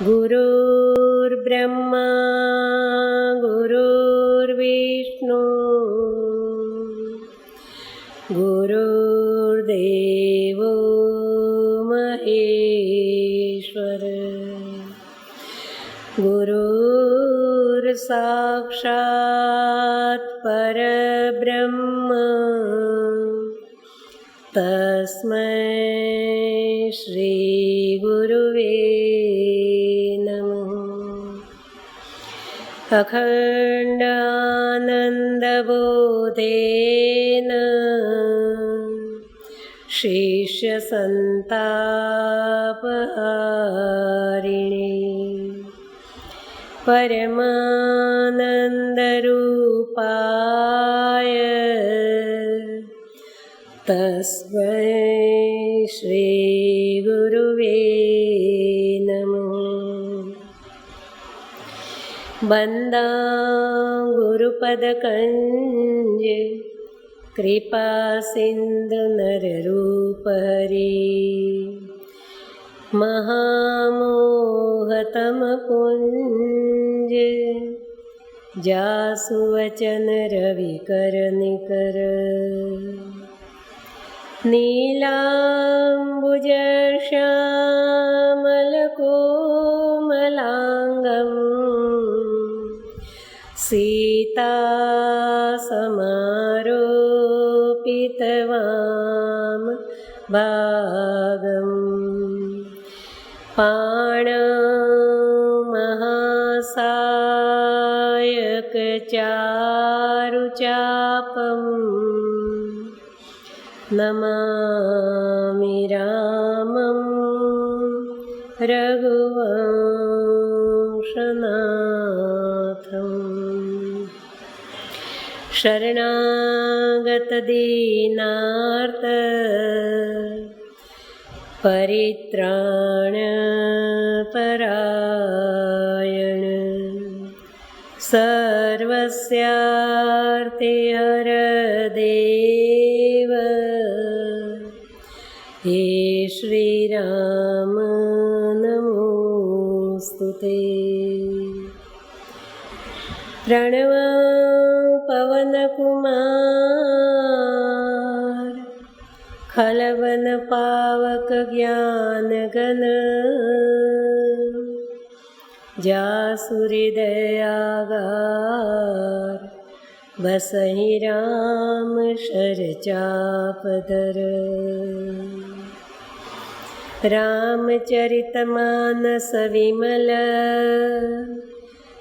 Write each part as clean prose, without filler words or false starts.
गुरुर्ब्रह्मा गुरुर्विष्णु गुरुर्देवो महेश्वर गुरुर्साक्षात् परब्रह्म तस्मै श्री गुरुवे नमः। अखण्डानन्दबोधेन शिष्यसन्तापहारिणे परमानन्दरूपाय तस्मै श्री गुरुवे नमः। वन्दां गुरुपदकञ्ज कृपा सिन्धु नररूपहरे महामोहतमपुञ्ज जासु वचन रविकर निकर नीलाम्बुजश्यामलकोमलाङ्गं सीतासमारोपितवाम भागम् पाणमहासायकचारुचापम् नमामि रामं रघुवंशनाथम्। शरणागतदीनार्त परित्राणपरायण सर्वस्यार्थे हरदेव हे श्रीराम नमोस्तुते। प्रणव पवनकुमार खलवन पावक ज्ञानगण जासु हृदयागार बसहि राम शरचापधर। रामचरितमानस विमल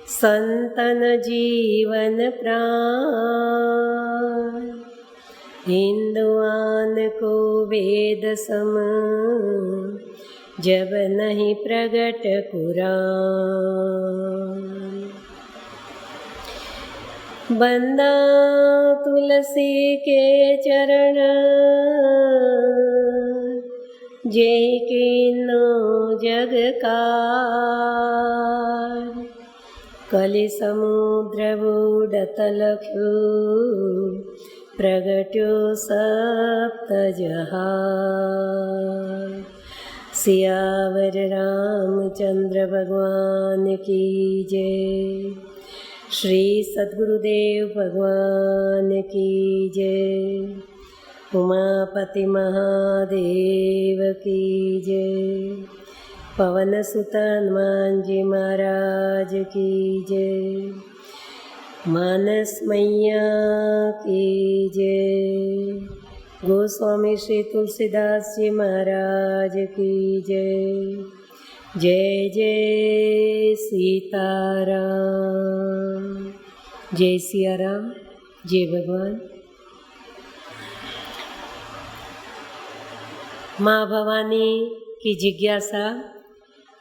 संतन जीवन प्राण हिंदुआन को वेद सम जब नहीं प्रगट कुरान। बंदा तुलसी के चरण जेहि कीन्नो जग कार कलि समुद्र बूढ़त लख्यो प्रगट्यो सप्त जहान। सियावर रामचंद्र भगवान की जय। श्री सद्गुरुदेव भगवान की जय। उमापति महादेव की जय। पवन सुत हनुमान जी महाराज की जय। मानस मैया की जय। गोस्वामी श्री तुलसीदास जी महाराज की जय। जय जय सीताराम। जय सिया राम। जय भगवान। माँ भवानी की जिज्ञासा।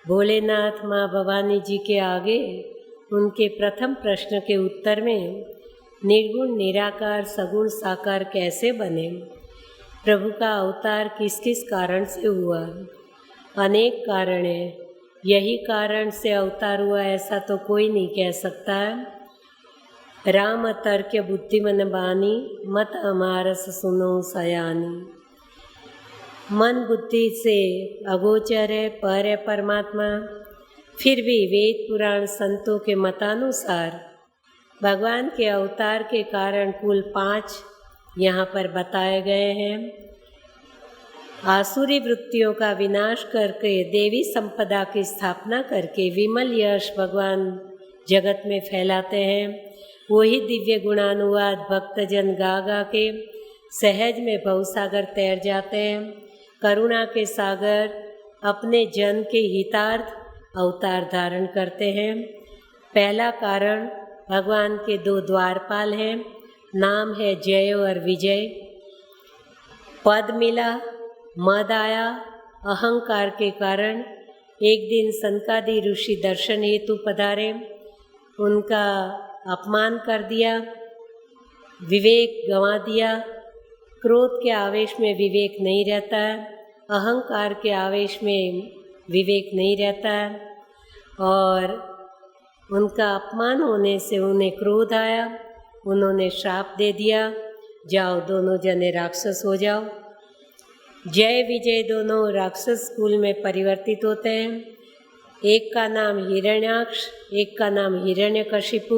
भोलेनाथ माँ भवानी जी के आगे उनके प्रथम प्रश्न के उत्तर में निर्गुण निराकार सगुण साकार कैसे बने, प्रभु का अवतार किस किस कारण से हुआ। अनेक कारण है, यही कारण से अवतार हुआ ऐसा तो कोई नहीं कह सकता है। राम तर्क बुद्धिमन बानी मत अमारस सुनो सयानी। मन बुद्धि से अगोचर है, पर है परमात्मा, फिर भी वेद पुराण संतों के मतानुसार भगवान के अवतार के कारण कुल 5 यहाँ पर बताए गए हैं। आसुरी वृत्तियों का विनाश करके देवी संपदा की स्थापना करके विमल यश भगवान जगत में फैलाते हैं। वही दिव्य गुणानुवाद भक्तजन गा गा के सहज में भवसागर तैर जाते हैं। करुणा के सागर अपने जन के हितार्थ अवतार धारण करते हैं। पहला कारण भगवान के 2 द्वारपाल हैं, नाम है जय और विजय। पद मिला, मद आया, अहंकार के कारण एक दिन सनकादि ऋषि दर्शन हेतु पधारे, उनका अपमान कर दिया, विवेक गंवा दिया। क्रोध के आवेश में विवेक नहीं रहता है, अहंकार के आवेश में विवेक नहीं रहता है, और उनका अपमान होने से उन्हें क्रोध आया। उन्होंने श्राप दे दिया, जाओ दोनों जने राक्षस हो जाओ। जय विजय दोनों राक्षस कुल में परिवर्तित होते हैं। एक का नाम हिरण्याक्ष, एक का नाम हिरण्यकशिपु,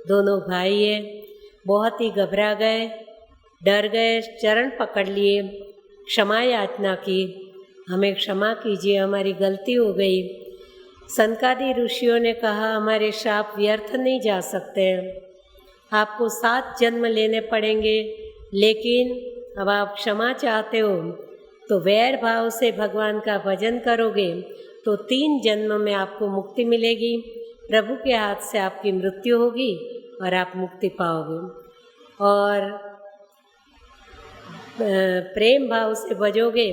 दोनों भाई हैं। बहुत ही घबरा गए, डर गए, चरण पकड़ लिए, क्षमा याचना की, हमें क्षमा कीजिए, हमारी गलती हो गई। सनकादि ऋषियों ने कहा हमारे श्राप व्यर्थ नहीं जा सकते हैं, आपको 7 जन्म लेने पड़ेंगे, लेकिन अब आप क्षमा चाहते हो तो वैर भाव से भगवान का भजन करोगे तो 3 जन्म में आपको मुक्ति मिलेगी। प्रभु के हाथ से आपकी मृत्यु होगी और आप मुक्ति पाओगे। और प्रेम भाव से भजोगे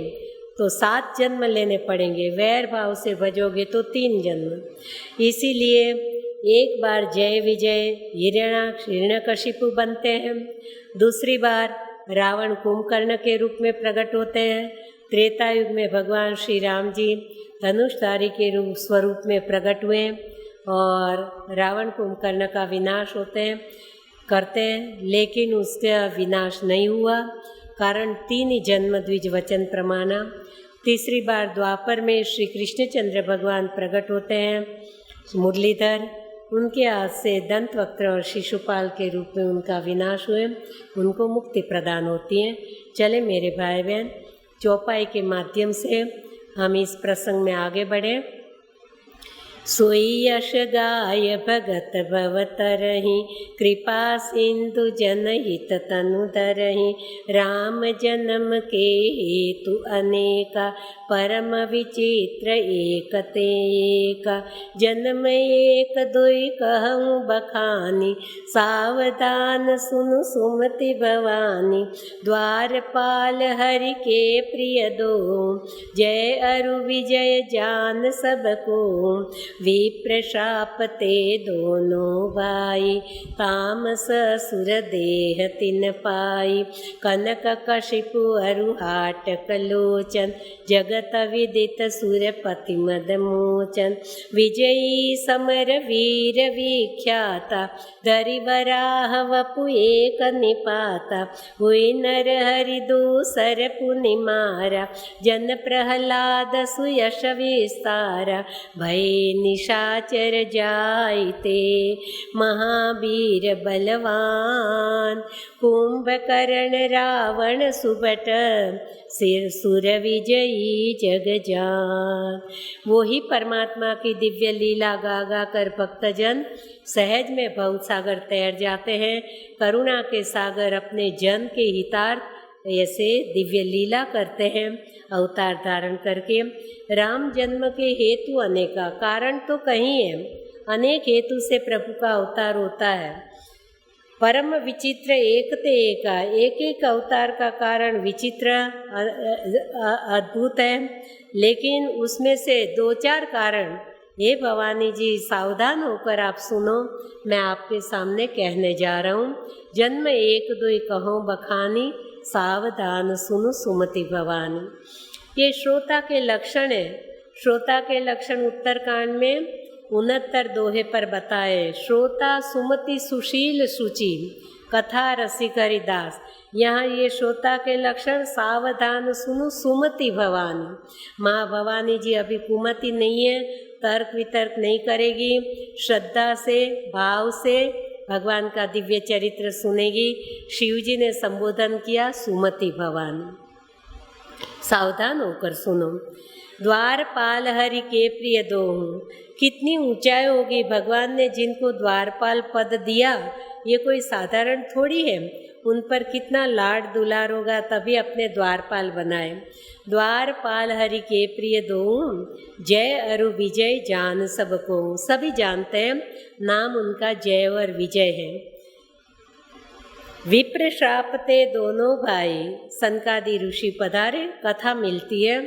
तो 7 जन्म लेने पड़ेंगे, वैर भाव से भजोगे तो 3 जन्म। इसीलिए एक बार जय विजय हिरण्याक्ष हिरण्यकशिपु बनते हैं, दूसरी बार रावण कुंभकर्ण के रूप में प्रकट होते हैं। त्रेता युग में भगवान श्री राम जी धनुषधारी के रूप स्वरूप में प्रकट हुए और रावण कुंभकर्ण का विनाश करते हैं, लेकिन उसका विनाश नहीं हुआ, कारण 3 ही जन्म द्विज वचन प्रमाणा। तीसरी बार द्वापर में श्री कृष्णचंद्र भगवान प्रकट होते हैं, मुरलीधर, उनके हाथ से दंतवक्त्र और शिशुपाल के रूप में उनका विनाश हुए, उनको मुक्ति प्रदान होती है। चले मेरे भाई बहन, चौपाई के माध्यम से हम इस प्रसंग में आगे बढ़ें। सोई यश गाय भगत भवतरहि, कृपा सिंधु जनहित तनु धरहि। राम जन्म के हेतु अनेका, परम विचित्र एक ते एका। जन्म एक दुई कहूँ बखानी, सावधान सुनु सुमति भवानी। द्वारपाल हरि के प्रिय दो, जय अरु विजय जान सबको। विप्र शाप ते दोनों भाई, तामस असुर देह तिन पाई। कनक कशिपु अरु हाटक लोचन, जगत विदित सुरपति मद मोचन। विजयी समर वीर विख्याता, धरि वराह वपु एक निपाता। हुई नर हरि दूसर पुनि मारा, जन प्रहलाद सुयश विस्तारा। भय निशाचर जायते, महावीर बलवान। कुंभकर्ण रावण सुबट, सिर सुर विजयी जग जान। वो ही परमात्मा की दिव्य लीला गा गा कर भक्तजन सहज में भवसागर तैर जाते हैं। करुणा के सागर अपने जन के हितार्थ ऐसे दिव्य लीला करते हैं, अवतार धारण करके। राम जन्म के हेतु अनेका, कारण तो कहीं है, अनेक हेतु से प्रभु का अवतार होता है। परम विचित्र एक ते एका, एक एक अवतार का कारण विचित्र अद्भुत है, लेकिन उसमें से 2-4 कारण, हे भवानी जी सावधान होकर आप सुनो, मैं आपके सामने कहने जा रहा हूँ। जन्म एक दुई कहूँ बखानी, सावधान सुनो सुमति भवानी। ये श्रोता के लक्षण है। श्रोता के लक्षण उत्तरकांड में 69 दोहे पर बताए। श्रोता सुमति सुशील सुचि, कथा रसिक हरिदास। यहाँ ये श्रोता के लक्षण, सावधान सुनो सुमति भवानी। माँ भवानी जी अभी कुमति नहीं है, तर्क वितर्क नहीं करेगी, श्रद्धा से भाव से भगवान का दिव्य चरित्र सुनेगी। शिव जी ने संबोधन किया सुमति भवानी, सावधान होकर सुनो। द्वारपाल हरि के प्रिय दोहूँ। कितनी ऊंचाई होगी, भगवान ने जिनको द्वारपाल पद दिया ये कोई साधारण थोड़ी है, उन पर कितना लाड दुलार होगा तभी अपने द्वारपाल बनाए। द्वारपाल हरि के प्रिय दोहूँ, जय अरु विजय जान सबको। सभी जानते हैं नाम उनका जय और विजय है। विप्र श्रापते दोनों भाई, सनकादि ऋषि पधारे, कथा मिलती है।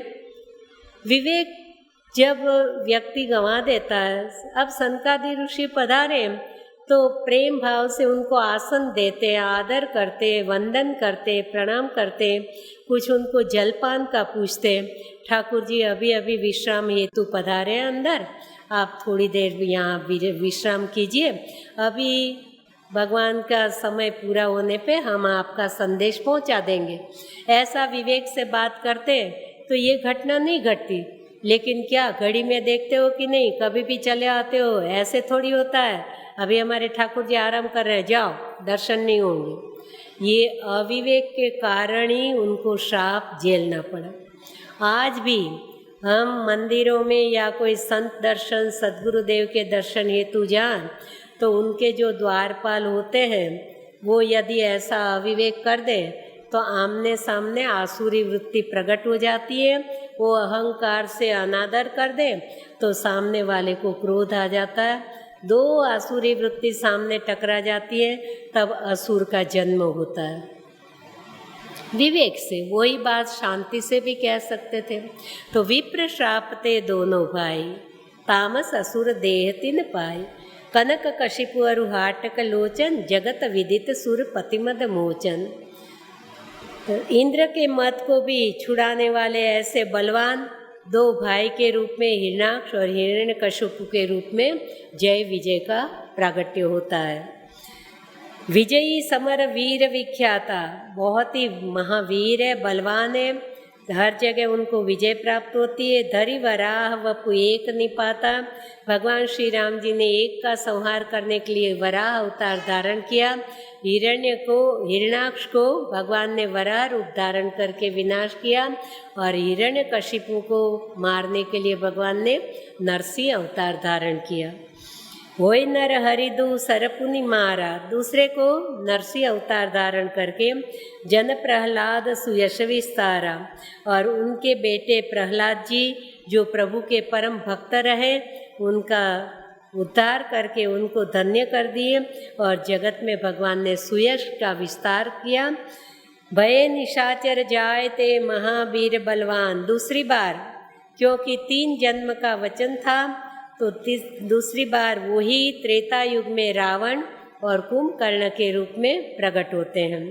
विवेक जब व्यक्ति गंवा देता है, अब सनकादि ऋषि पधारे तो प्रेम भाव से उनको आसन देते, आदर करते, वंदन करते, प्रणाम करते, कुछ उनको जलपान का पूछते। ठाकुर जी अभी अभी विश्राम हेतु पधारे हैं अंदर, आप थोड़ी देर यहाँ विश्राम कीजिए, अभी भगवान का समय पूरा होने पे हम आपका संदेश पहुँचा देंगे। ऐसा विवेक से बात करते तो ये घटना नहीं घटती। लेकिन क्या घड़ी में देखते हो कि नहीं, कभी भी चले आते हो, ऐसे थोड़ी होता है। अभी हमारे ठाकुर जी आराम कर रहे हैं, जाओ, दर्शन नहीं होंगे। ये अविवेक के कारण ही उनको श्राप झेलना पड़ा। आज भी हम मंदिरों में या कोई संत दर्शन, सद्गुरुदेव के दर्शन हेतु जाएं तो उनके जो द्वारपाल होते हैं वो यदि ऐसा अविवेक कर दें तो आमने सामने आसुरी वृत्ति प्रकट हो जाती है। वो अहंकार से अनादर कर दें तो सामने वाले को क्रोध आ जाता है। दो आसुरी वृत्ति सामने टकरा जाती है, तब असुर का जन्म होता है। विवेक से वही बात शांति से भी कह सकते थे। तो विप्र श्रापते दोनों भाई, तामस असुर देह तिन पाई। कनक कशिपु अरु हाटक लोचन, जगत विदित सुर पतिमद मोचन। तो इंद्र के मत को भी छुड़ाने वाले ऐसे बलवान दो भाई के रूप में हिरण्याक्ष और हिरण्यकशिपु के रूप में जय विजय का प्रागट्य होता है। विजयी समर वीर विख्याता, बहुत ही महावीर है, बलवान है, हर जगह उनको विजय प्राप्त होती है। धरि वराह वपु एक निपाता। भगवान श्री राम जी ने एक का संहार करने के लिए वराह अवतार धारण किया। हिरण्याक्ष को भगवान ने वराह रूप धारण करके विनाश किया और हिरण्यकशिपु को मारने के लिए भगवान ने नरसिंह अवतार धारण किया। होय नर हरिदु सरपुनि मारा, दूसरे को नरसिंह अवतार धारण करके जन प्रहलाद सुयश विस्तारा। और उनके बेटे प्रहलाद जी जो प्रभु के परम भक्त रहे, उनका उद्धार करके उनको धन्य कर दिए और जगत में भगवान ने सुयश का विस्तार किया। भय निशाचर जायते महावीर बलवान, दूसरी बार, क्योंकि 3 जन्म का वचन था तो दूसरी बार वही त्रेता युग में रावण और कुंभकर्ण के रूप में प्रकट होते हैं।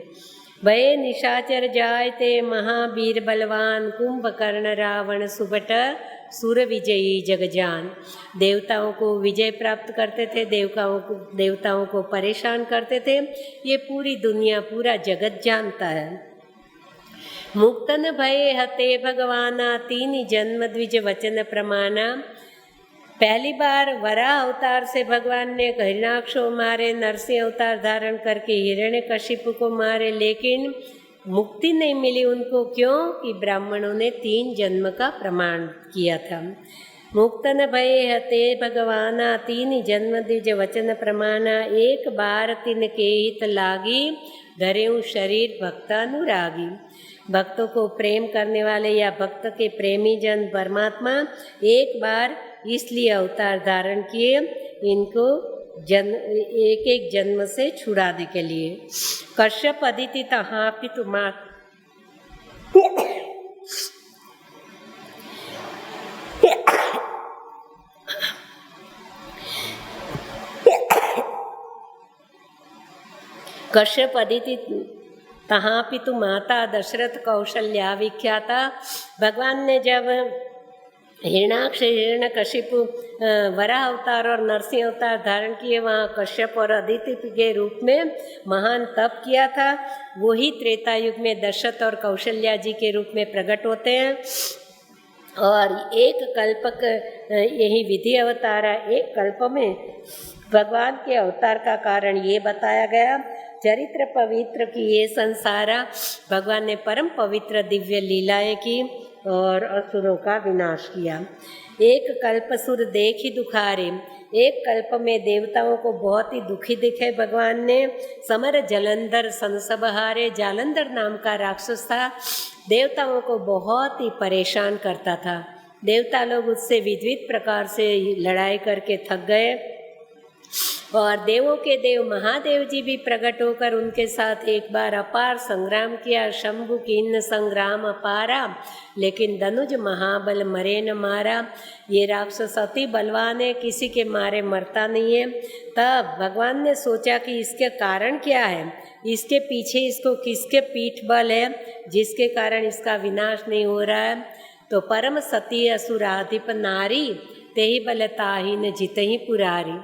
भय निशाचर जायते महावीर बलवान, कुंभकर्ण रावण सुबट सुर विजयी जगजान। देवताओं को विजय प्राप्त करते थे, देवताओं को परेशान करते थे। ये पूरी दुनिया, पूरा जगत जानता है। मुक्तन भय हते भगवाना, 3 जन्म द्विज वचन प्रमाणा। पहली बार वराह अवतार से भगवान ने हिरण्याक्ष को मारे, नरसिंह अवतार धारण करके हिरण्यकशिपु को मारे, लेकिन मुक्ति नहीं मिली उनको। क्यों? कि ब्राह्मणों ने 3 जन्म का प्रमाण किया था। मुक्तन भय हते भगवाना, 3 जन्म द्विज वचन प्रमाणा। एक बार तिन के हित लागी, धरेऊ शरीर भक्तानुरागी। भक्तों को प्रेम करने वाले या भक्त के प्रेमी जन परमात्मा एक बार इसलिए अवतार धारण किए, इनको एक एक जन्म से छुड़ाने के लिए। कश्यप अदिति तहाँ पितु मात, कश्यप अदिति तहाँ पितु माता, दशरथ कौशल्या विख्याता। भगवान ने जब हिरणाक्ष हिरण्यकशिपु वराह अवतार और नरसिंह अवतार धारण किए, वहाँ कश्यप और अदिति के रूप में महान तप किया था। वही त्रेता युग में दशरथ और कौशल्या जी के रूप में प्रकट होते हैं। और एक कल्पक यही विधि अवतार है। एक कल्प में भगवान के अवतार का कारण ये बताया गया। चरित्र पवित्र की ये संसारा, भगवान ने परम पवित्र दिव्य लीलाएं की और असुरों का विनाश किया। एक कल्प सुर देख ही दुखारे, एक कल्प में देवताओं को बहुत ही दुखी दिखे भगवान ने। समर जलंधर संसबहारे, जालंधर नाम का राक्षस था, देवताओं को बहुत ही परेशान करता था। देवता लोग उससे विविध प्रकार से लड़ाई करके थक गए और देवों के देव महादेव जी भी प्रकट होकर उनके साथ एक बार अपार संग्राम किया। शंभु किन्न संग्राम अपारा, लेकिन धनुज महाबल मरे न मारा। ये राक्षस अति बलवान है, किसी के मारे मरता नहीं है। तब भगवान ने सोचा कि इसके कारण क्या है, इसके पीछे इसको किसके पीठ बल है जिसके कारण इसका विनाश नहीं हो रहा है। तो परम सती असुराधिप नारी, तेहि बल ताहि न जितहि पुरारी।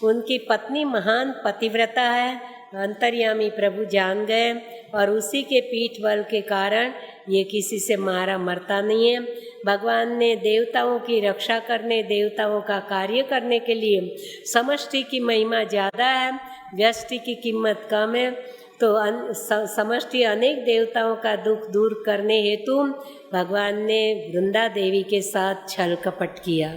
उनकी पत्नी महान पतिव्रता है, अंतर्यामी प्रभु जान गए और उसी के पीठ बल के कारण ये किसी से मारा मरता नहीं है। भगवान ने देवताओं की रक्षा करने, देवताओं का कार्य करने के लिए समष्टि की महिमा ज़्यादा है, व्यष्टि की कीमत कम है। तो समष्टि अनेक देवताओं का दुख दूर करने हेतु भगवान ने वृंदा देवी के साथ छल कपट किया।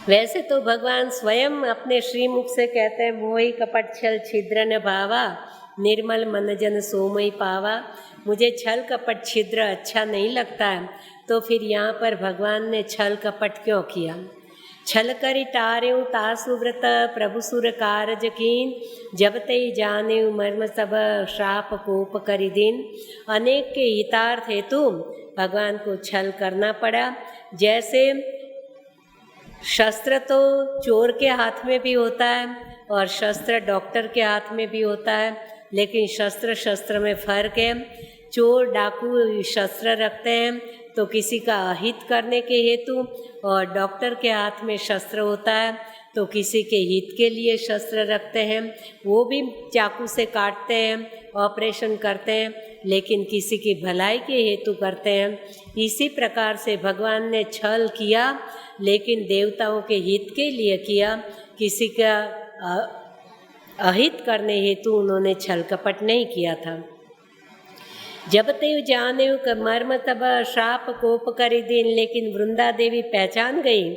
वैसे तो भगवान स्वयं अपने श्रीमुख से कहते हैं, मोहि कपट छल छिद्र न भावा, निर्मल मन जन सोमय पावा। मुझे छल कपट छिद्र अच्छा नहीं लगता है, तो फिर यहाँ पर भगवान ने छल कपट क्यों किया। छल करि टार्यु तासु व्रत, प्रभु सुर कारज कीन, जब ते जाने मर्म सब श्राप कोप करि दीन। अनेक के हितार्थ हेतु भगवान को छल करना पड़ा। जैसे शस्त्र तो चोर के हाथ में भी होता है और शस्त्र डॉक्टर के हाथ में भी होता है, लेकिन शस्त्र में फ़र्क है। चोर डाकू शस्त्र रखते हैं तो किसी का अहित करने के हेतु, और डॉक्टर के हाथ में शस्त्र होता है तो किसी के हित के लिए शस्त्र रखते हैं। वो भी चाकू से काटते हैं, ऑपरेशन करते हैं, लेकिन किसी की भलाई के हेतु करते हैं। इसी प्रकार से भगवान ने छल किया, लेकिन देवताओं के हित के लिए किया, किसी का अहित करने हेतु उन्होंने छल कपट नहीं किया था। जब ते जाने मर्म तब श्राप कोप करि दीन। लेकिन वृंदा देवी पहचान गई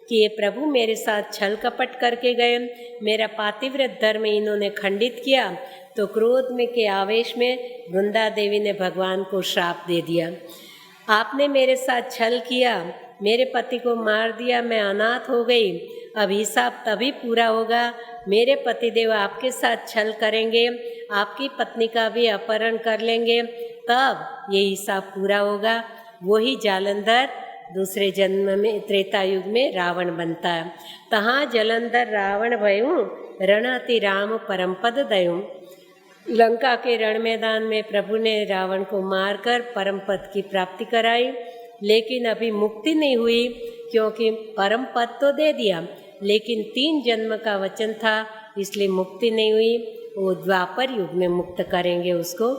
कि ये प्रभु मेरे साथ छल कपट करके गए, मेरा पातिव्रत धर्म इन्होंने खंडित किया। तो क्रोध में के आवेश में वृंदा देवी ने भगवान को श्राप दे दिया। आपने मेरे साथ छल किया, मेरे पति को मार दिया, मैं अनाथ हो गई, अब हिसाब तभी पूरा होगा। मेरे पतिदेव आपके साथ छल करेंगे, आपकी पत्नी का भी अपहरण कर लेंगे, तब ये हिसाब पूरा होगा। वही जालंधर दूसरे जन्म में त्रेता युग में रावण बनता है। तहाँ जलंधर रावण भयूं, रणअति राम परम पद दयूं। लंका के रण मैदान में प्रभु ने रावण को मारकर परम पद की प्राप्ति कराई, लेकिन अभी मुक्ति नहीं हुई, क्योंकि परम पद तो दे दिया, लेकिन 3 जन्म का वचन था, इसलिए मुक्ति नहीं हुई। वो द्वापर युग में मुक्त करेंगे उसको।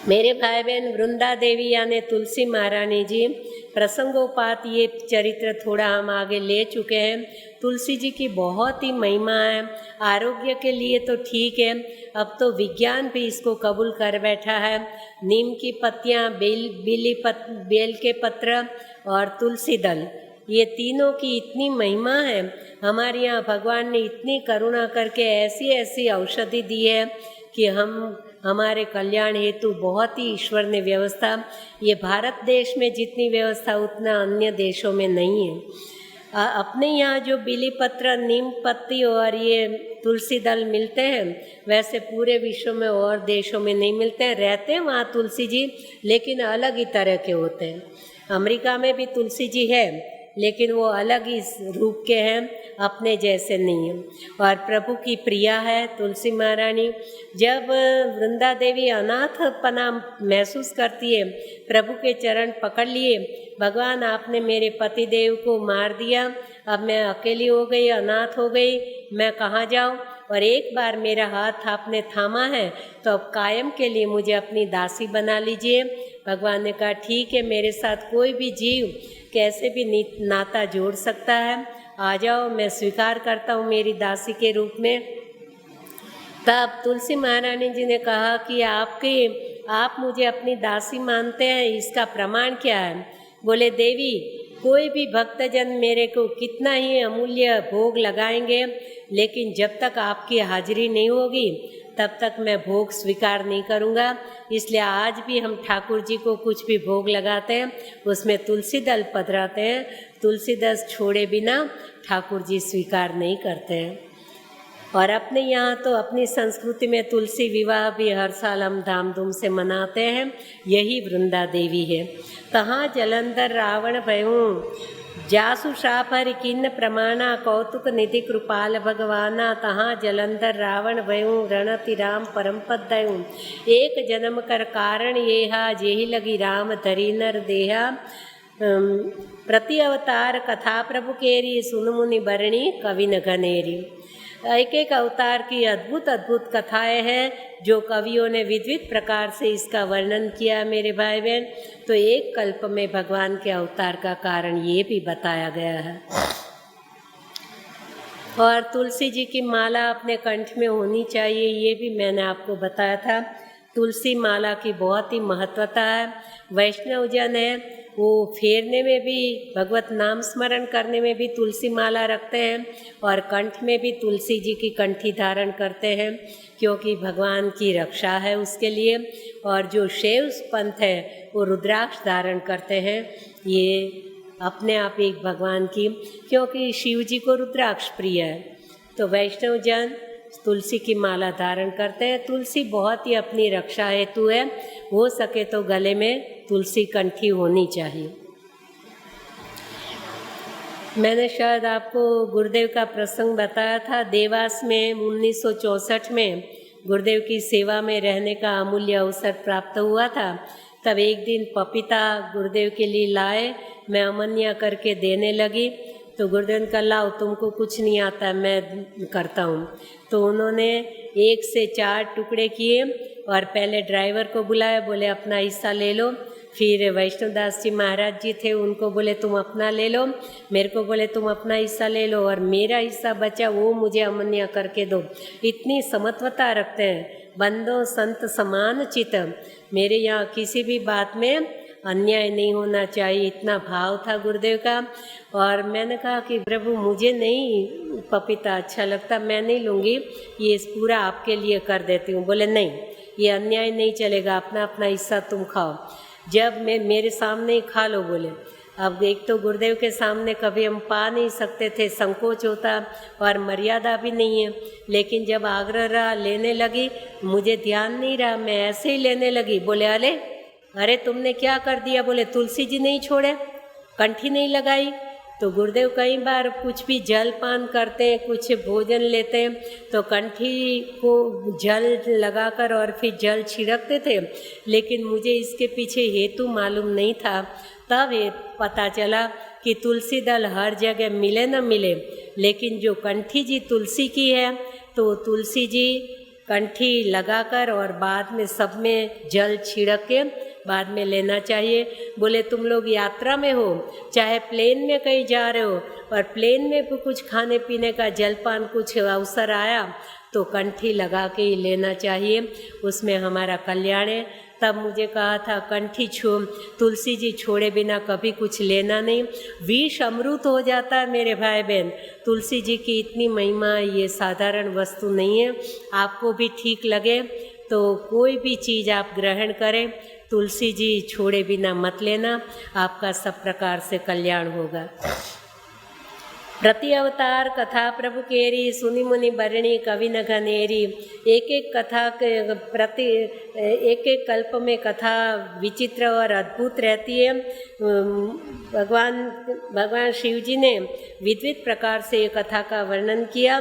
मेरे भाई बहन, वृंदा देवी यानी तुलसी महारानी जी, प्रसंगोपात ये चरित्र थोड़ा हम आगे ले चुके हैं। तुलसी जी की बहुत ही महिमा है। आरोग्य के लिए तो ठीक है, अब तो विज्ञान भी इसको कबूल कर बैठा है। नीम की पत्तियाँ, बेल के पत्र और तुलसी दल, ये तीनों की इतनी महिमा है। हमारे यहाँ भगवान ने इतनी करुणा करके ऐसी ऐसी औषधि दी है कि हमारे कल्याण हेतु बहुत ही ईश्वर ने व्यवस्था, ये भारत देश में जितनी व्यवस्था उतना अन्य देशों में नहीं है। अपने यहाँ जो बिली पत्र, नीम पत्ती और ये तुलसी दल मिलते हैं, वैसे पूरे विश्व में और देशों में नहीं मिलते हैं। रहते हैं वहाँ तुलसी जी, लेकिन अलग ही तरह के होते हैं। अमेरिका में भी तुलसी जी है, लेकिन वो अलग ही रूप के हैं, अपने जैसे नहीं हैं। और प्रभु की प्रिया है तुलसी महारानी। जब वृंदा देवी अनाथपना महसूस करती है, प्रभु के चरण पकड़ लिए, भगवान आपने मेरे पति देव को मार दिया, अब मैं अकेली हो गई, अनाथ हो गई, मैं कहाँ जाऊँ, और एक बार मेरा हाथ आपने थामा है तो अब कायम के लिए मुझे अपनी दासी बना लीजिए। भगवान ने कहा ठीक है, मेरे साथ कोई भी जीव कैसे भी नाता जोड़ सकता है, आ जाओ, मैं स्वीकार करता हूँ मेरी दासी के रूप में। तब तुलसी महारानी जी ने कहा कि आप मुझे अपनी दासी मानते हैं, इसका प्रमाण क्या है? बोले देवी, कोई भी भक्तजन मेरे को कितना ही अमूल्य भोग लगाएंगे, लेकिन जब तक आपकी हाजिरी नहीं होगी तब तक मैं भोग स्वीकार नहीं करूँगा। इसलिए आज भी हम ठाकुर जी को कुछ भी भोग लगाते हैं, उसमें तुलसी दल पधराते हैं। तुलसी दल छोड़े बिना ठाकुर जी स्वीकार नहीं करते हैं। और अपने यहाँ तो अपनी संस्कृति में तुलसी विवाह भी हर साल हम धामधूम से मनाते हैं। यही वृंदा देवी है। तहाँ जलंधर रावण भयूं, जासु शाप हरि किन्न प्रमाणा, कौतुक निधि कृपाल भगवाना, तहाँ जलंधर रावण भयूं, रणति राम परम पद दयूं। एक जन्म कर कारण येहा, जेहि लगी राम धरी नर देहा। प्रति अवतार कथा प्रभु केरी, सुन मुनि बरणी कवि न घनेरी। एक एक अवतार की अद्भुत अद्भुत कथाएं हैं जो कवियों ने विविध प्रकार से इसका वर्णन किया मेरे भाई बहन। तो एक कल्प में भगवान के अवतार का कारण ये भी बताया गया है। और तुलसी जी की माला अपने कंठ में होनी चाहिए, ये भी मैंने आपको बताया था। तुलसी माला की बहुत ही महत्वता है। वैष्णव जन है वो फेरने में भी, भगवत नाम स्मरण करने में भी तुलसी माला रखते हैं, और कंठ में भी तुलसी जी की कंठी धारण करते हैं, क्योंकि भगवान की रक्षा है उसके लिए। और जो शैव पंथ है वो रुद्राक्ष धारण करते हैं, ये अपने आप एक भगवान की, क्योंकि शिव जी को रुद्राक्ष प्रिय है। तो वैष्णव जन तुलसी की माला धारण करते हैं। तुलसी बहुत ही अपनी रक्षा हेतु है, हो सके तो गले में तुलसी कंठी होनी चाहिए। मैंने शायद आपको गुरुदेव का प्रसंग बताया था। देवास में 1964 में गुरुदेव की सेवा में रहने का अमूल्य अवसर प्राप्त हुआ था। तब एक दिन पपीता गुरुदेव के लिए लाए, मैं अमन्या करके देने लगी, तो गुरुदेव ने कहा लाओ, तुमको कुछ नहीं आता, मैं करता हूँ। तो उन्होंने 1 से 4 टुकड़े किए और पहले ड्राइवर को बुलाया, बोले अपना हिस्सा ले लो। फिर वैष्णवदास जी महाराज जी थे, उनको बोले तुम अपना ले लो, मेरे को बोले तुम अपना हिस्सा ले लो, और मेरा हिस्सा बचा वो मुझे अमन्या करके दो। इतनी समत्वता रखते हैं, बंदो संत समान चित। मेरे यहाँ किसी भी बात में अन्याय नहीं होना चाहिए, इतना भाव था गुरुदेव का। और मैंने कहा कि प्रभु मुझे नहीं पपीता अच्छा लगता, मैं नहीं लूँगी, ये पूरा आपके लिए कर देती हूँ। बोले नहीं, ये अन्याय नहीं चलेगा, अपना अपना हिस्सा तुम खाओ। जब मैं मेरे सामने ही खा लो बोले। अब एक तो गुरुदेव के सामने कभी हम पा नहीं सकते थे, संकोच होता और मर्यादा भी नहीं है। लेकिन जब आग्रह रहा, लेने लगी, मुझे ध्यान नहीं रहा, मैं ऐसे ही लेने लगी। बोले अरे तुमने क्या कर दिया? बोले तुलसी जी नहीं छोड़े, कंठी नहीं लगाई। तो गुरुदेव कई बार कुछ भी जल पान करते हैं, कुछ भोजन लेते हैं, तो कंठी को जल लगाकर और फिर जल छिड़कते थे। लेकिन मुझे इसके पीछे हेतु मालूम नहीं था। तब ये पता चला कि तुलसी दल हर जगह मिले न मिले, लेकिन जो कंठी जी तुलसी की है, तो तुलसी जी कंठी लगाकर और बाद में सब में जल छिड़क के बाद में लेना चाहिए। बोले तुम लोग यात्रा में हो, चाहे प्लेन में कहीं जा रहे हो, और प्लेन में भी कुछ खाने पीने का जलपान कुछ अवसर आया तो कंठी लगा के ही लेना चाहिए, उसमें हमारा कल्याण है। तब मुझे कहा था कंठी तुलसी जी छोड़े बिना कभी कुछ लेना नहीं। विष अमृत हो जाता है मेरे भाई बहन। तुलसी जी की इतनी महिमा, ये साधारण वस्तु नहीं है। आपको भी ठीक लगे तो कोई भी चीज़ आप ग्रहण करें, तुलसी जी छोड़े बिना मत लेना, आपका सब प्रकार से कल्याण होगा। प्रति अवतार कथा प्रभु केरी, सुनि मुनि बरणी कवि न घनेरी। एक एक कथा के प्रति एक एक कल्प में कथा विचित्र और अद्भुत रहती है। भगवान शिव जी ने विविध प्रकार से ये कथा का वर्णन किया।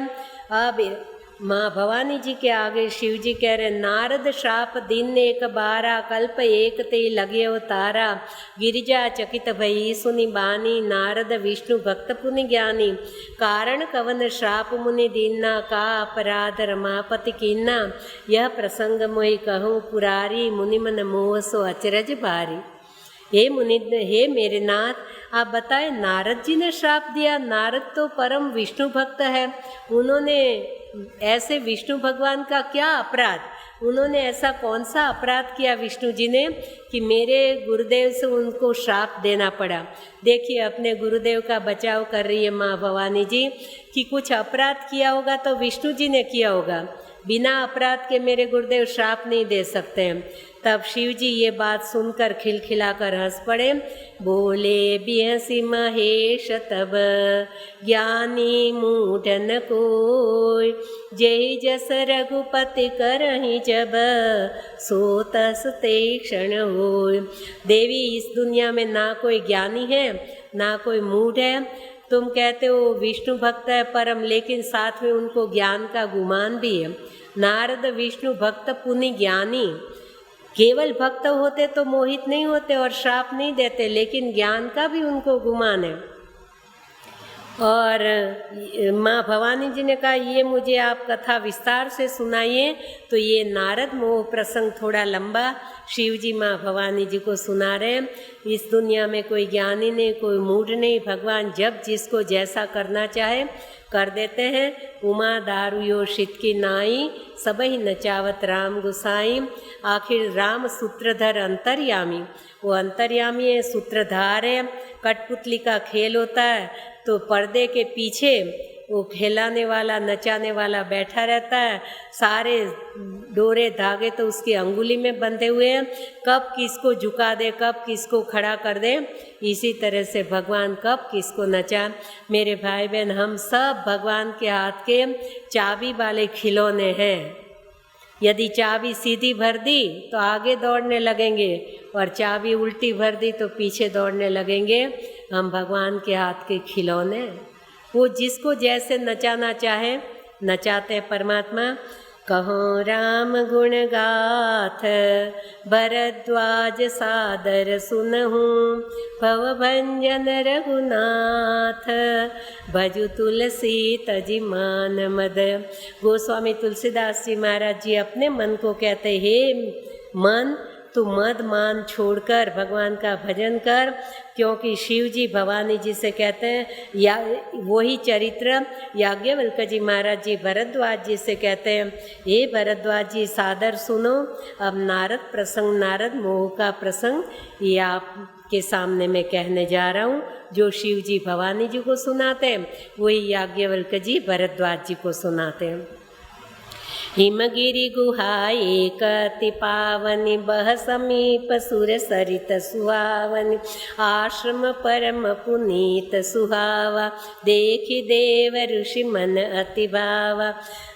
अब माँ भवानी जी के आगे शिव जी कह रहे, नारद शाप दिन एक बारा, कल्प एक ते लगे तारा। गिरिजा चकित भई सुनि बानी, नारद विष्णु भक्त पुनि ज्ञानी। कारण कवन शाप मुनि दीना, का अपराध रमापति कीना। यह प्रसंग मोहि कहूँ पुरारी, मुनि मन मोह सो अचरज भारी। हे मेरे नाथ, आप बताएं, नारद जी ने श्राप दिया। नारद तो परम विष्णु भक्त है, उन्होंने ऐसे विष्णु भगवान का क्या अपराध, उन्होंने ऐसा कौन सा अपराध किया विष्णु जी ने कि मेरे गुरुदेव से उनको श्राप देना पड़ा। देखिए अपने गुरुदेव का बचाव कर रही है माँ भवानी जी कि कुछ अपराध किया होगा तो विष्णु जी ने किया होगा, बिना अपराध के मेरे गुरुदेव श्राप नहीं दे सकते हैं। तब शिव जी ये बात सुनकर खिलखिलाकर हंस पड़े। बोले बिहसी महेश तब, ज्ञानी मूढ़ न कोय। जय जस रघुपति करहि जब, सो तस ते क्षण होय। देवी, इस दुनिया में ना कोई ज्ञानी है ना कोई मूढ़ है। तुम कहते हो विष्णु भक्त है परम, लेकिन साथ में उनको ज्ञान का गुमान भी है। नारद विष्णु भक्त पुनि ज्ञानी, केवल भक्त होते तो मोहित नहीं होते और श्राप नहीं देते, लेकिन ज्ञान का भी उनको गुमान है। और माँ भवानी जी ने कहा, ये मुझे आप कथा विस्तार से सुनाइए। तो ये नारद मोह प्रसंग थोड़ा लंबा शिव जी माँ भवानी जी को सुना रहे हैं। इस दुनिया में कोई ज्ञानी नहीं, कोई मूढ़ नहीं, भगवान जब जिसको जैसा करना चाहे कर देते हैं। उमा दारू यो शीत की नाई, सबही नचावत राम गुसाई। आखिर राम सूत्रधर अंतर्यामी, वो अंतर्यामी है, सूत्रधार है। कठपुतली का खेल होता है तो पर्दे के पीछे वो खेलाने वाला नचाने वाला बैठा रहता है, सारे डोरे धागे तो उसकी अंगुली में बंधे हुए हैं, कब किसको झुका दे कब किसको खड़ा कर दे। इसी तरह से भगवान कब किसको नचा। मेरे भाई बहन, हम सब भगवान के हाथ के चाबी वाले खिलौने हैं। यदि चाबी सीधी भर दी तो आगे दौड़ने लगेंगे और चाबी उल्टी भर दी तो पीछे दौड़ने लगेंगे। हम भगवान के हाथ के खिलौने, वो जिसको जैसे नचाना चाहे नचाते परमात्मा। कहो राम गुण गाथ, भरद्वाज सादर सुनहूँ। भव भंजन रघुनाथ, भजु तुलसी तजि मान मद। गोस्वामी तुलसीदास जी महाराज जी अपने मन को कहते, हे मन, तू मद मान छोड़कर भगवान का भजन कर। क्योंकि शिव जी भवानी जी से कहते हैं, या वही चरित्र याज्ञवल्क जी महाराज जी भरद्वाज जी से कहते हैं, हे भरद्वाज जी सादर सुनो। अब नारद प्रसंग, नारद मोह का प्रसंग ये आपके सामने मैं कहने जा रहा हूँ। जो शिव जी भवानी जी को सुनाते हैं वही याज्ञवल्क जी भरद्वाज जी को सुनाते हैं। हिमगिरि गुहा एक अति पावनि, बह समीप सुर सरित सुहावनि। आश्रम परम पुनीत सुहावा, देखि देव ऋषि मन अति भावा।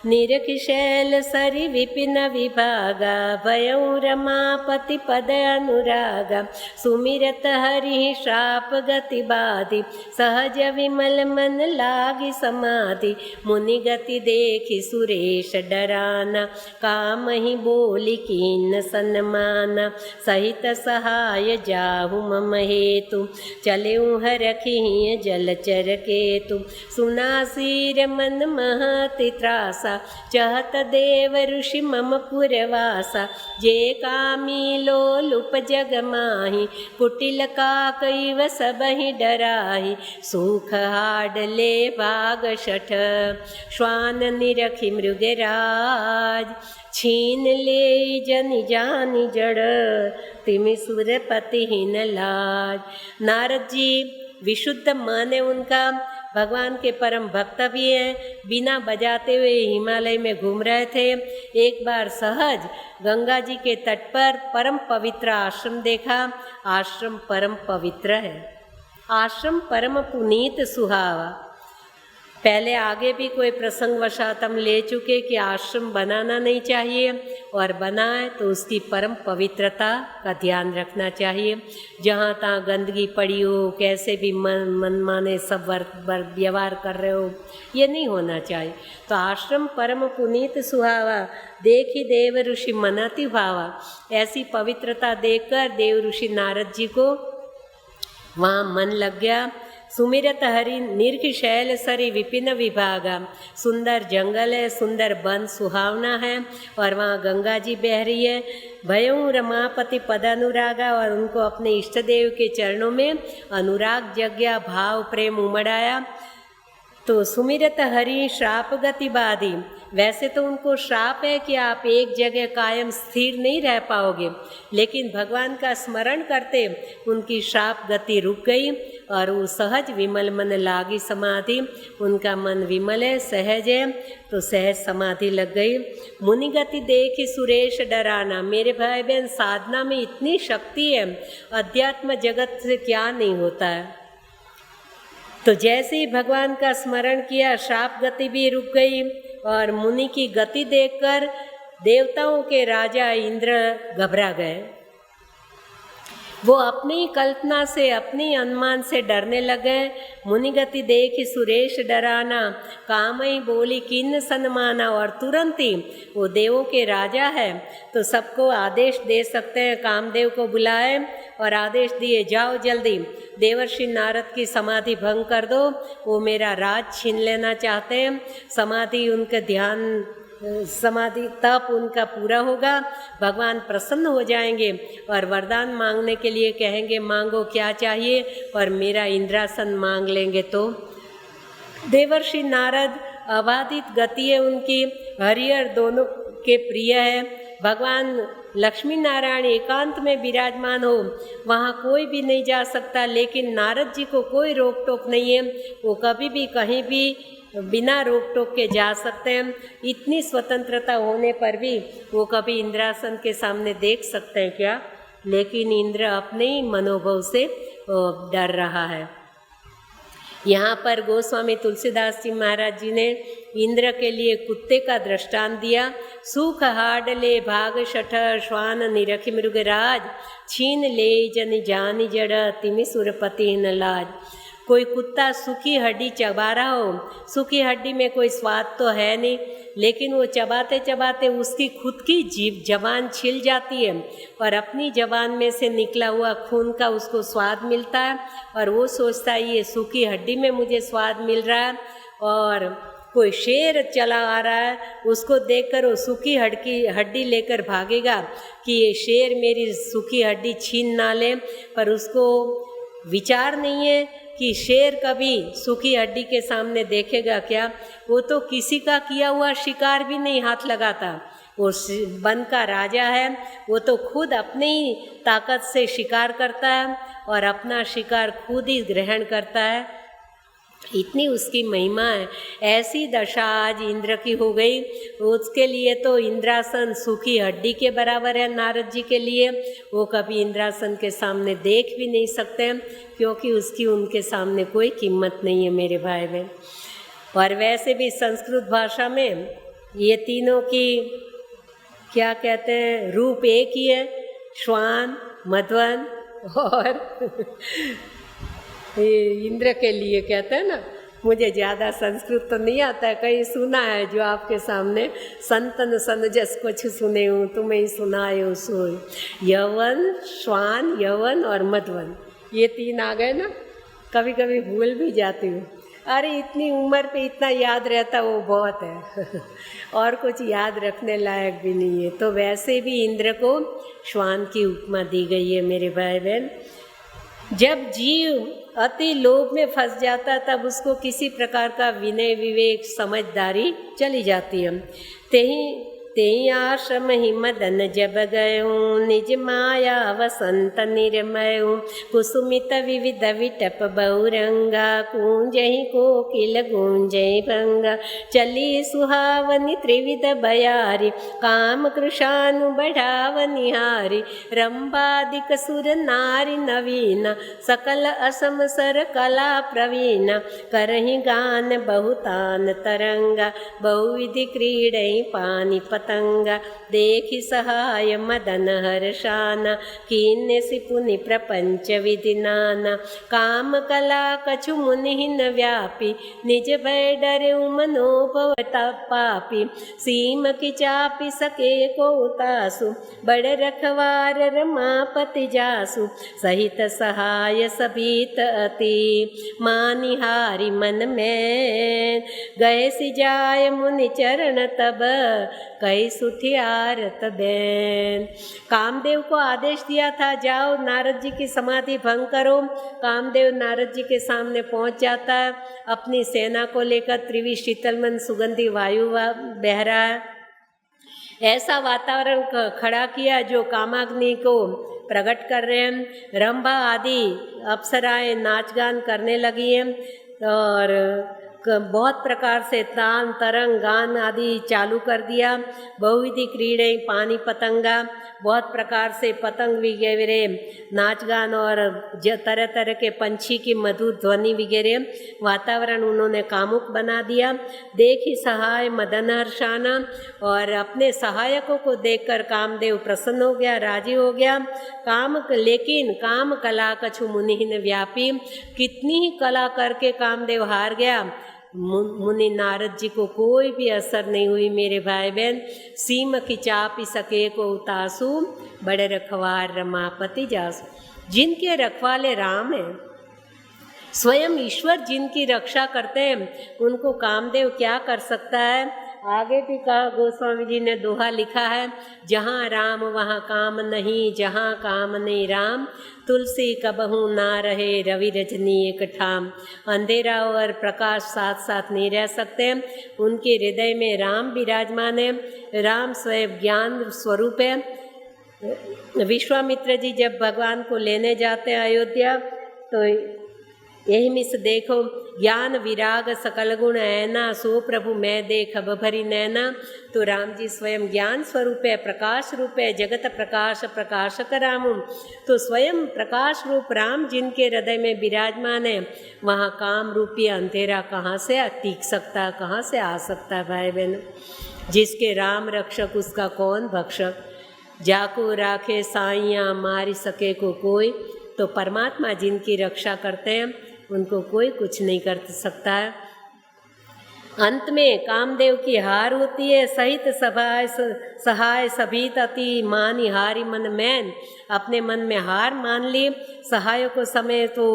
निरख शैल सरि विपिन विभागा, भयउ रमापति पद अनुरागा। सुमिरत हरि श्राप गति बाधि, सहज विमल मन लागी समाधि। मुनि गति देखि सुरेश डरा, काम ही बोली कीन सन्माना। सहित सहाय जाहु मम हेतु, चले हरखि जलचर केतु। सुना सिर मन महति त्रासा, चहत देव ऋषि मम पुरवासा। जे कामी लोलुप जग माहि, कुटिल काकैव सबहि डराहि। सुख हाडले भाग शठ, श्वान निरखि मृगराज। छीन ले जन जानी जड़, तिमि सुरपति हीन लाज। नारद जी विशुद्ध मन है उनका, भगवान के परम भक्त भी हैं। बिना बजाते हुए हिमालय में घूम रहे थे। एक बार सहज गंगा जी के तट पर परम पवित्र आश्रम देखा। आश्रम परम पवित्र है, आश्रम परम पुनीत सुहावा। पहले आगे भी कोई प्रसंगवशात हम ले चुके कि आश्रम बनाना नहीं चाहिए, और बनाए तो उसकी परम पवित्रता का ध्यान रखना चाहिए। जहाँ तहाँ गंदगी पड़ी हो, कैसे भी मनमाने सब व्यवहार कर रहे हो, ये नहीं होना चाहिए। तो आश्रम परम पुनीत सुहावा, देखी देव ऋषि मनति भावा। ऐसी पवित्रता देखकर देव ऋषि नारद जी को वहाँ मन लग गया। सुमिरत हरि निर्घ शैल सरी विपिन विभागा। सुंदर जंगल है, सुंदर वन सुहावना है, और वहाँ गंगा जी बह रही है। भयऊ रमापति पद अनुरागा, और उनको अपने इष्ट देव के चरणों में अनुराग जग्या, भाव प्रेम उमड़ाया। तो सुमिरत हरि श्राप गति बाधी। वैसे तो उनको श्राप है कि आप एक जगह कायम स्थिर नहीं रह पाओगे, लेकिन भगवान का स्मरण करते उनकी श्राप गति रुक गई, और वो सहज विमल मन लागी समाधि। उनका मन विमल है, सहज है, तो सहज समाधि लग गई। मुनि गति देखी सुरेश डराना। मेरे भाई बहन, साधना में इतनी शक्ति है, अध्यात्म जगत से क्या नहीं होता है। तो जैसे ही भगवान का स्मरण किया, श्राप गति भी रुक गई, और मुनि की गति देखकर देवताओं के राजा इंद्र घबरा गए। वो अपनी कल्पना से, अपनी अनुमान से डरने लगे। मुनि गति देखी सुरेश डराना, कामई बोली किन्न सन्माना। और तुरंत ही वो देवों के राजा है, तो सबको आदेश दे सकते हैं। कामदेव को बुलाए और आदेश दिए, जाओ जल्दी देवर्षि नारद की समाधि भंग कर दो, वो मेरा राज छीन लेना चाहते हैं। समाधि उनके ध्यान, समाधि तप उनका पूरा होगा, भगवान प्रसन्न हो जाएंगे और वरदान मांगने के लिए कहेंगे, मांगो क्या चाहिए, और मेरा इंद्रासन मांग लेंगे। तो देवर्षि नारद, अबाधित गति है उनकी, हरिहर दोनों के प्रिय है। भगवान लक्ष्मी नारायण एकांत में विराजमान हो, वहाँ कोई भी नहीं जा सकता, लेकिन नारद जी को कोई रोक टोक नहीं है। वो कभी भी कहीं भी बिना रोक टोक के जा सकते हैं। इतनी स्वतंत्रता होने पर भी वो कभी इंद्रासन के सामने देख सकते हैं क्या? लेकिन इंद्र अपने ही मनोभव से डर रहा है। यहाँ पर गोस्वामी तुलसीदास जी महाराज जी ने इंद्र के लिए कुत्ते का दृष्टांत दिया। सुख हाडले भाग शठ श्वान निरखि मृगराज, छीन ले जन जानी जड़ तिमि सुरपति न लाज। कोई कुत्ता सूखी हड्डी चबा रहा हो, सूखी हड्डी में कोई स्वाद तो है नहीं, लेकिन वो चबाते चबाते उसकी खुद की जीभ जबान छिल जाती है, और अपनी जबान में से निकला हुआ खून का उसको स्वाद मिलता है, और वो सोचता है ये सूखी हड्डी में मुझे स्वाद मिल रहा है। और कोई शेर चला आ रहा है, उसको देखकर वो सूखी हड्डी लेकर भागेगा कि ये शेर मेरी सूखी हड्डी छीन ना ले, पर उसको विचार नहीं है कि शेर कभी सूखी हड्डी के सामने देखेगा क्या? वो तो किसी का किया हुआ शिकार भी नहीं हाथ लगाता। वो वन का राजा है, वो तो खुद अपनी ही ताकत से शिकार करता है और अपना शिकार खुद ही ग्रहण करता है। इतनी उसकी महिमा है। ऐसी दशा आज इंद्र की हो गई। उसके लिए तो इंद्रासन सूखी हड्डी के बराबर है नारद जी के लिए। वो कभी इंद्रासन के सामने देख भी नहीं सकते, क्योंकि उसकी उनके सामने कोई कीमत नहीं है मेरे भाई बहन। और वैसे भी संस्कृत भाषा में ये तीनों की क्या कहते हैं, रूप एक ही है, श्वान, मधवन और इंद्र के लिए कहते हैं ना। मुझे ज़्यादा संस्कृत तो नहीं आता है, कहीं सुना है जो आपके सामने संतन सनजस कुछ सुने हूँ, तुम्हें ही सुनाए हो सो। यवन, श्वान, यवन और मधवन, ये तीन आ गए ना। कभी कभी भूल भी जाती हूँ। अरे इतनी उम्र पे इतना याद रहता वो बहुत है और कुछ याद रखने लायक भी नहीं है। तो वैसे भी इंद्र को श्वान की उपमा दी गई है मेरे भाई बहन। जब जीव अति लोभ में फंस जाता तब उसको किसी प्रकार का विनय, विवेक, समझदारी चली जाती है। ते आश्रम ही मदन जब गयो, निज माया वसंत निर्मयो। कुसुमित विविध विटप बहुरंगा, कूंजहि कोकिल गूंजहि भंगा। चली सुहावनी त्रिविध बयारी, काम कृशानु बढ़ावनिहारी। रंबादिक सुर नारी नवीना, सकल असम सर कला प्रवीणा। करहि गान बहुतान तरंगा, बहुविधि क्रीडहि पानि पतंगा। देखि सहाय मदन हर्षाना, कीन्यसि पुनि प्रपंच विधि नाना। काम कला कछु मुनि न व्यापी, निज भय डरऊ मनोभव पापी। सीम की चापी सके को तासु, बड़ रखवार रमापति जासु। सहित सहाय सभीत अति, मानिहारी मन में। गए सिजाय मुनि चरण तब, कई सुथी आरत बैन। कामदेव को आदेश दिया था, जाओ नारद जी की समाधि भंग करो। कामदेव नारद जी के सामने पहुंच जाता है, अपनी सेना को लेकर। त्रिवी शीतलमन सुगंधी वायु बह रहा है। ऐसा वातावरण खड़ा किया जो कामाग्नि को प्रकट कर रहे हैं। रंभा आदि अप्सराएं नाच गान करने लगी हैं और बहुत प्रकार से तान तरंग गान आदि चालू कर दिया। बहुविधि क्रीड़े पानी पतंगा, बहुत प्रकार से पतंग वगैरह नाच गान और तरह तरह के पंछी की मधुर ध्वनि वगैरह वातावरण उन्होंने कामुक बना दिया। देखी सहाय मदन हर्षाना, और अपने सहायकों को देखकर कामदेव प्रसन्न हो गया, राजी हो गया। लेकिन काम कला कछु मुनि व्यापी, कितनी ही कला करके कामदेव हार गया। मुनि नारद जी को कोई भी असर नहीं हुई। मेरे भाई बहन, सीम की चापी सके को उतासु, बड़े रखवार रमापति जासु। जिनके रखवाले राम हैं, स्वयं ईश्वर जिनकी रक्षा करते हैं, उनको कामदेव क्या कर सकता है। आगे भी कहा, गोस्वामी जी ने दोहा लिखा है, जहाँ राम वहाँ काम नहीं, जहाँ काम नहीं राम, तुलसी कबहू ना रहे, रवि रजनी एक ठाम। अंधेरा और प्रकाश साथ साथ नहीं रह सकते। उनके हृदय में राम विराजमान है। राम स्वयं ज्ञान स्वरूप है। विश्वामित्र जी जब भगवान को लेने जाते हैं अयोध्या, तो यही मिस देखो, ज्ञान विराग सकल गुण ऐना, सो प्रभु मैं देख अब भरी नैना। तो राम जी स्वयं ज्ञान स्वरूप है, प्रकाश रूप है, जगत प्रकाश प्रकाशक राम। तो स्वयं प्रकाश रूप राम जिनके हृदय में विराजमान है, वहाँ काम रूपी अंधेरा कहाँ से टिक सकता है, कहाँ से आ सकता है भाई बहन। जिसके राम रक्षक उसका कौन भक्षक, जाको राखे साइया मारी सके को कोई। तो परमात्मा जिनकी रक्षा करते हैं, उनको कोई कुछ नहीं कर सकता है। अंत में कामदेव की हार होती है। सहित सहाय सभीत अति, मानी हारी मन मैन। अपने मन में हार मान ली। सहाय को समय तो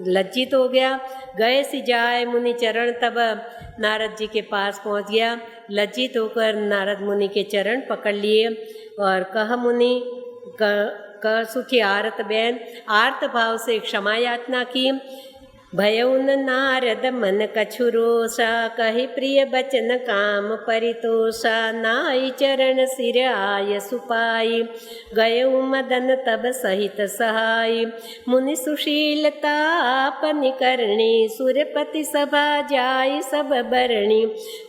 लज्जित हो गया। गए सी जाए मुनि चरण, तब नारद जी के पास पहुंच गया। लज्जित होकर नारद मुनि के चरण पकड़ लिए और कह मुनि क सुखी आरत बैन, आर्त भाव से क्षमा याचना की। भयउन नारद मन कछु रोषा, कहि प्रिय बचन काम परितोषा। नाई चरण सिर आय सुपाई, गयउ मदन तब सहित सहाय। मुनि सुशीलता आपनि करणी, सुरपति सभा जाय सब बरणी।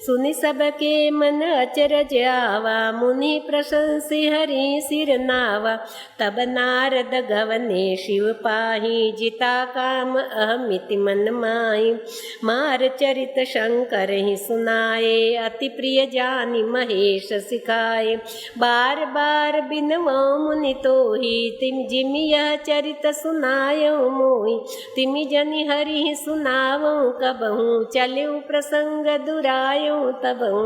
सुनि सबके मन अचरज आवा, मुनि प्रशंसी हरि सिर नावा। तब नारद गवने शिव पाही, जिता काम अहमिति मन माही। मार चरित शंकर ही सुनाए, अति प्रिय जानि महेश सिखाए। बार बार बिनवो मुनि तोहि, तिम जिमि यह चरित सुनायो मोहि। तिमि जनि हरि सुनावो कबहू, चलऊ प्रसंग दुरायो तबहू।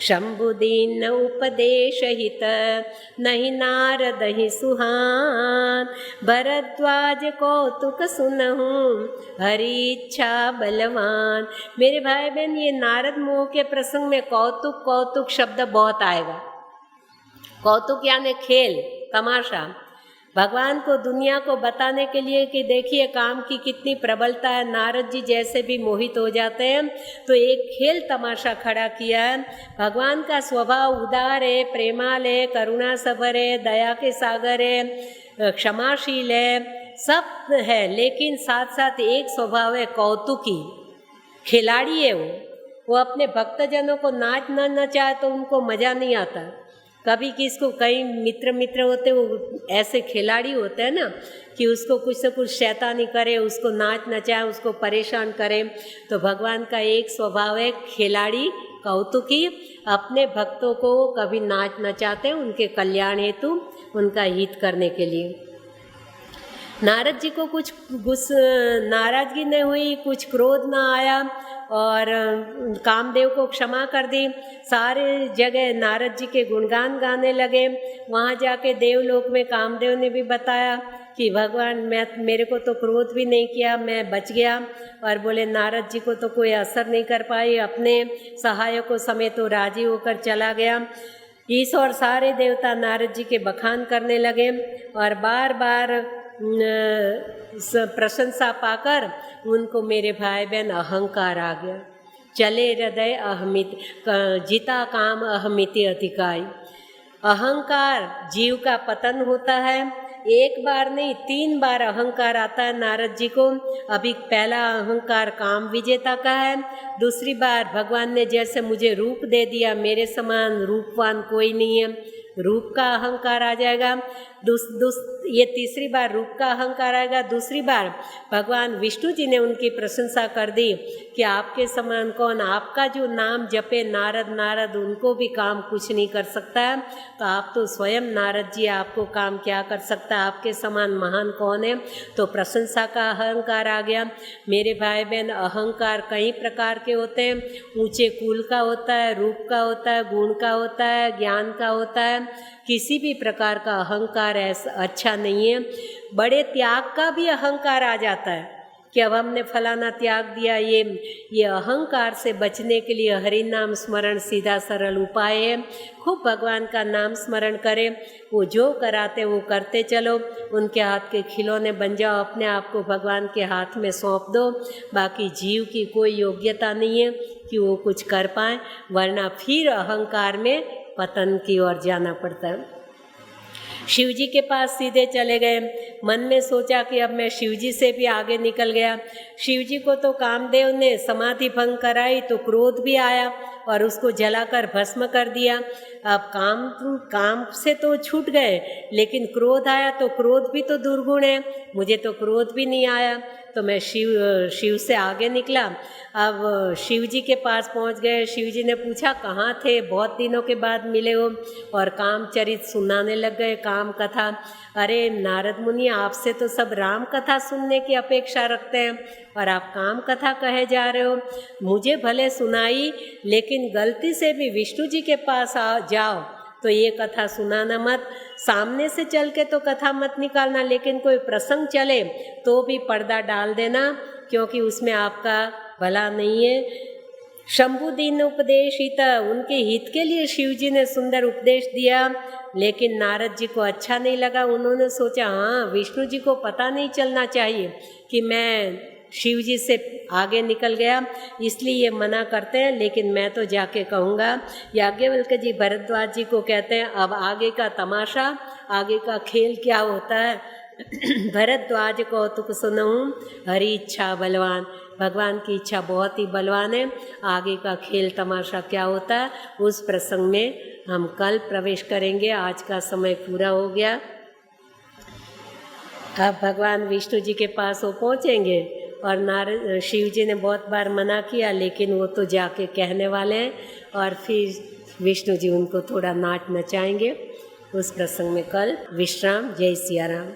शंभु दीन उपदेश हित, नहीं नारद ही सुहान। भरद्वाज कौतुक सुनहु, हरि इच्छा बलवान। मेरे भाई बहन, ये नारद मोह के प्रसंग में कौतुक कौतुक शब्द बहुत आएगा। कौतुक यानी खेल तमाशा। भगवान को दुनिया को बताने के लिए कि देखिए काम की कितनी प्रबलता है, नारद जी जैसे भी मोहित हो जाते हैं, तो एक खेल तमाशा खड़ा किया है। भगवान का स्वभाव उदार है, प्रेमाल है, करुणा सबर है, दया के सागर है, क्षमाशील है, सब है, लेकिन साथ साथ एक स्वभाव है कौतुकी, खिलाड़ी है वो अपने भक्तजनों को नाच न नचाए तो उनको मज़ा नहीं आता। कभी किसको कई मित्र होते वो ऐसे खिलाड़ी होते हैं ना कि उसको कुछ से कुछ शैतानी करे, उसको नाच नचाए, उसको परेशान करे। तो भगवान का एक स्वभाव है खिलाड़ी, कौतुकी, अपने भक्तों को कभी नाच नचाते उनके कल्याण हेतु, उनका हित करने के लिए। नारद जी को कुछ नाराजगी नहीं हुई, कुछ क्रोध ना आया और कामदेव को क्षमा कर दी। सारे जगह नारद जी के गुणगान गाने लगे। वहाँ जाके देवलोक में कामदेव ने भी बताया कि भगवान मेरे को तो क्रोध भी नहीं किया, मैं बच गया। और बोले नारद जी को तो कोई असर नहीं कर पाई, अपने सहायकों समेत तो राजी होकर चला गया। ईश्वर सारे देवता नारद जी के बखान करने लगे और बार बार प्रशंसा पाकर उनको मेरे भाई बहन अहंकार आ गया। चले हृदय अहमित, जीता काम अहमिति अधिकाई। अहंकार जीव का पतन होता है। एक बार नहीं 3 बार अहंकार आता है नारद जी को। अभी पहला अहंकार काम विजेता का है, दूसरी बार भगवान ने जैसे मुझे रूप दे दिया, मेरे समान रूपवान कोई नहीं है, रूप का अहंकार आ जाएगा। ये तीसरी बार रूप का अहंकार आएगा। दूसरी बार भगवान विष्णु जी ने उनकी प्रशंसा कर दी कि आपके समान कौन, आपका जो नाम जपे नारद नारद, उनको भी काम कुछ नहीं कर सकता है, तो आप तो स्वयं नारद जी, आपको काम क्या कर सकता है, आपके समान महान कौन है। तो प्रशंसा का अहंकार आ गया। मेरे भाई बहन, अहंकार कई प्रकार के होते हैं। ऊंचे कुल का होता है, रूप का होता है, गुण का होता है, ज्ञान का होता है। किसी भी प्रकार का अहंकार ऐसा अच्छा नहीं है। बड़े त्याग का भी अहंकार आ जाता है कि अब हमने फलाना त्याग दिया। ये अहंकार से बचने के लिए हरि नाम स्मरण सीधा सरल उपाय है। खूब भगवान का नाम स्मरण करें, वो जो कराते वो करते चलो, उनके हाथ के खिलौने बन जाओ, अपने आप को भगवान के हाथ में सौंप दो। बाकी जीव की कोई योग्यता नहीं है कि वो कुछ कर पाए, वरना फिर अहंकार में पतन की ओर जाना पड़ता है। शिव जी के पास सीधे चले गए। मन में सोचा कि अब मैं शिव जी से भी आगे निकल गया। शिव जी को तो कामदेव ने समाधि भंग कराई तो क्रोध भी आया और उसको जलाकर भस्म कर दिया। अब काम से तो छूट गए, लेकिन क्रोध आया तो क्रोध भी तो दुर्गुण है। मुझे तो क्रोध भी नहीं आया, तो मैं शिव से आगे निकला। अब शिव जी के पास पहुंच गए। शिव जी ने पूछा कहाँ थे, बहुत दिनों के बाद मिले हो, और कामचरित सुनाने लग गए, काम कथा। अरे नारद मुनि, आपसे तो सब राम कथा सुनने की अपेक्षा रखते हैं और आप काम कथा कहे जा रहे हो। मुझे भले सुनाई, लेकिन गलती से भी विष्णु जी के पास जाओ तो ये कथा सुनाना मत। सामने से चल के तो कथा मत निकालना, लेकिन कोई प्रसंग चले तो भी पर्दा डाल देना, क्योंकि उसमें आपका भला नहीं है। शंभु दीन उपदेशित, उनके हित के लिए शिव जी ने सुंदर उपदेश दिया, लेकिन नारद जी को अच्छा नहीं लगा। उन्होंने सोचा हाँ, विष्णु जी को पता नहीं चलना चाहिए कि मैं शिव जी से आगे निकल गया, इसलिए ये मना करते हैं, लेकिन मैं तो जाके कहूँगा। याज्ञवल्क्य जी भरद्वाज जी को कहते हैं अब आगे का तमाशा, आगे का खेल क्या होता है। भरद्वाज कौतुक सुनऊं, हरि इच्छा बलवान। भगवान की इच्छा बहुत ही बलवान है। आगे का खेल तमाशा क्या होता है, उस प्रसंग में हम कल प्रवेश करेंगे। आज का समय पूरा हो गया। अब भगवान विष्णु जी के पास वो पहुँचेंगे और नारद शिव जी ने बहुत बार मना किया, लेकिन वो तो जाके कहने वाले हैं और फिर विष्णु जी उनको थोड़ा नाच नचाएंगे। उस प्रसंग में कल विश्राम। जय सिया राम।